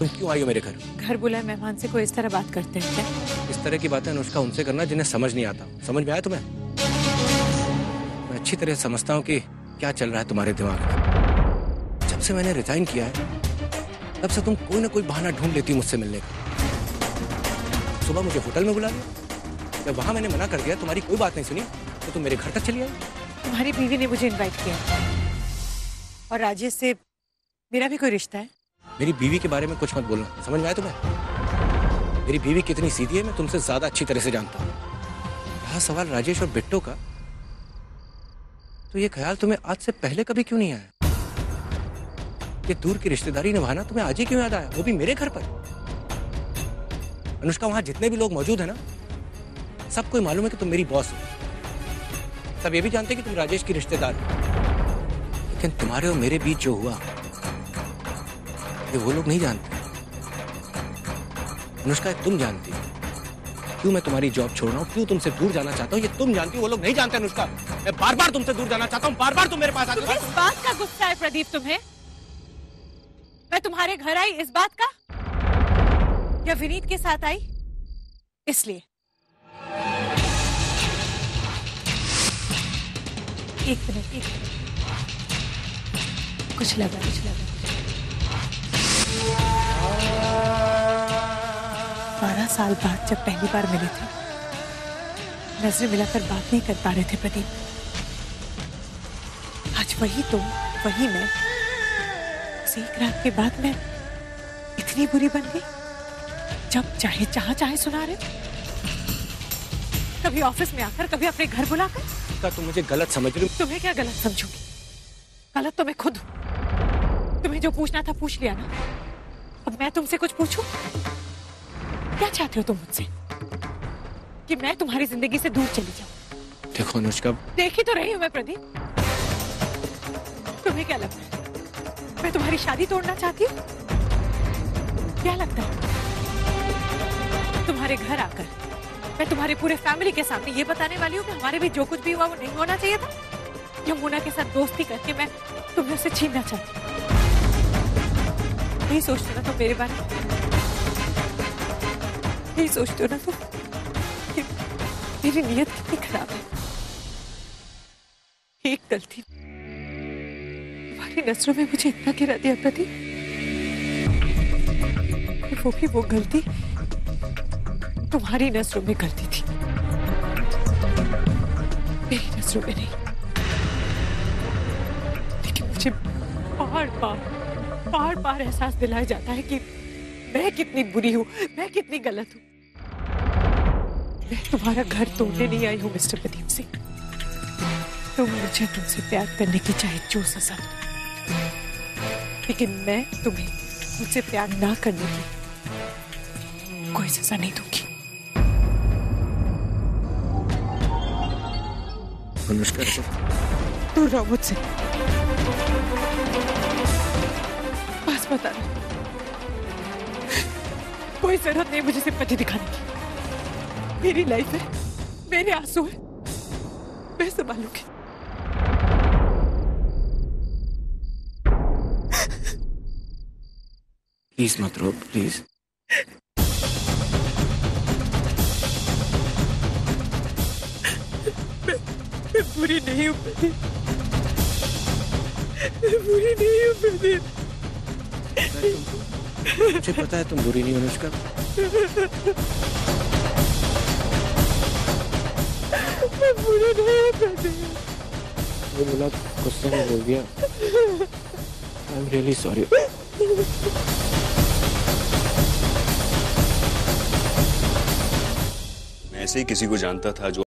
तुम क्यों आई हो मेरे घर? घर बुलाए मेहमान से कोई इस तरह बात करते हैं क्या? इस तरह की बातें अनुष्का उनसे करना जिन्हें समझ नहीं आता। समझ में आया तुम्हें? मैं अच्छी तरह समझता हूँ कि क्या चल रहा है तुम्हारे दिमाग में। जब से मैंने रिजाइन किया है तब से तुम कोई ना कोई बहाना ढूंढ लेती हो मुझसे मिलने का। सुबह मुझे होटल में बुला लिया, जब वहां मैंने मना कर दिया, तुम्हारी कोई बात नहीं सुनी तो तुम मेरे घर तक चली आई। तुम्हारी बीवी ने मुझे इनवाइट किया और राजेश से मेरा भी कोई रिश्ता है। मेरी बीवी के बारे में कुछ मत बोलना, समझ में आया तुम्हें? मेरी बीवी कितनी सीधी है मैं तुमसे ज्यादा अच्छी तरह से जानता हूँ। रहा सवाल राजेश और बिट्टो का, तो ये ख्याल तुम्हें आज से पहले कभी क्यों नहीं आया? ये दूर की रिश्तेदारी निभाना तुम्हें आज ही क्यों याद आया, वो भी मेरे घर पर? अनुष्का, वहां जितने भी लोग मौजूद है ना, सबको मालूम है कि तुम मेरी बॉस हो। सब ये भी जानते हैं कि तुम राजेश की रिश्तेदार हो। लेकिन तुम्हारे और मेरे बीच जो हुआ ये वो लोग नहीं जानते। अनुष्का, तुम जानती हो क्यों मैं तुम्हारी जॉब छोड़ रहा हूँ, क्यों तुमसे दूर जाना चाहता हूँ, ये तुम जानती हो, वो लोग नहीं जानते। अनुष्का, मैं बार बार तुमसे दूर जाना चाहता हूँ, बार बार तुम मेरे पास आते हो। इस बात का गुस्सा है प्रदीप तुम्हें? मैं तुम्हारे घर आई इस बात का, या विनीत के साथ आई इसलिए? एक मिनट, कुछ लगा। 12 साल बाद जब पहली बार मिले थे, नजरें मिलाकर बात नहीं कर पा रहे थे प्रदीप। आज वही तुम, वही मैं, एक रात के बाद मैं इतनी बुरी बन गई, जब चाहे जहां चाहे सुना रहे। कभी ऑफिस में आकर, कभी अपने घर बुलाकर। तुम मुझे गलत समझ रही हो। तुम्हें क्या गलत समझूंगी? गलत तो मैं खुद हूं। तुम्हें जो पूछना था पूछ लिया ना, अब मैं तुमसे कुछ पूछूं? क्या चाहते हो तुम मुझसे? कि मैं तुम्हारी जिंदगी से दूर चली जाऊं? देखो अनुष्का, देखी तो रही हूं मैं प्रदीप। तुम्हें क्या लगता है मैं तुम्हारी शादी तोड़ना चाहती हूँ? क्या लगता है तुम्हारे घर आकर मैं तुम्हारे पूरे फैमिली के सामने ये बताने वाली हूँ कि हमारे भी जो कुछ भी हुआ वो नहीं होना चाहिए था? यमुना के साथ दोस्ती करके मैं तुम्हें उससे छीनना चाहती हूँ? यही सोचते ना तुम मेरे बारे में? यही सोचते हो ना तुम कि मेरी नीयत कितनी खराब है? एक गलती तुम्हारी नजरों में मुझे इतना गिरा दिया प्रदीप, वो भी वो गलती तुम्हारी नजरों में गलती थी, मेरी नजरों में नहीं। लेकिन मुझे बार बार एहसास दिलाया जाता है कि मैं कितनी बुरी हूँ, मैं कितनी गलत हूँ। मैं तुम्हारा घर तोड़ने नहीं आई हूँ मिस्टर प्रदीप सिंह। तुम मुझे तुमसे प्यार करने की चाहे जो सजा दो, लेकिन मैं तुम्हें मुझसे प्यार ना करने की कोई सजा नहीं दूंगी। अनुष्का, दूर रहो मुझसे, पास मत आना। कोई जरूरत नहीं मुझे सिंपैथी दिखाने की। मेरी लाइफ है, मेरे आंसू है, मैं संभालूंगी। प्लीज मत रो, प्लीज। मैं बुरी नहीं हूँ प्रदीप, मैं बुरी नहीं हूँ प्रदीप। मुझे पता है तुम बुरी नहीं हो अनुष्का। मैं बुरी नहीं हूँ प्रदीप। वो बोला, गुस्से में बोल दिया। I am really sorry. मैं ऐसे ही किसी को जानता था जो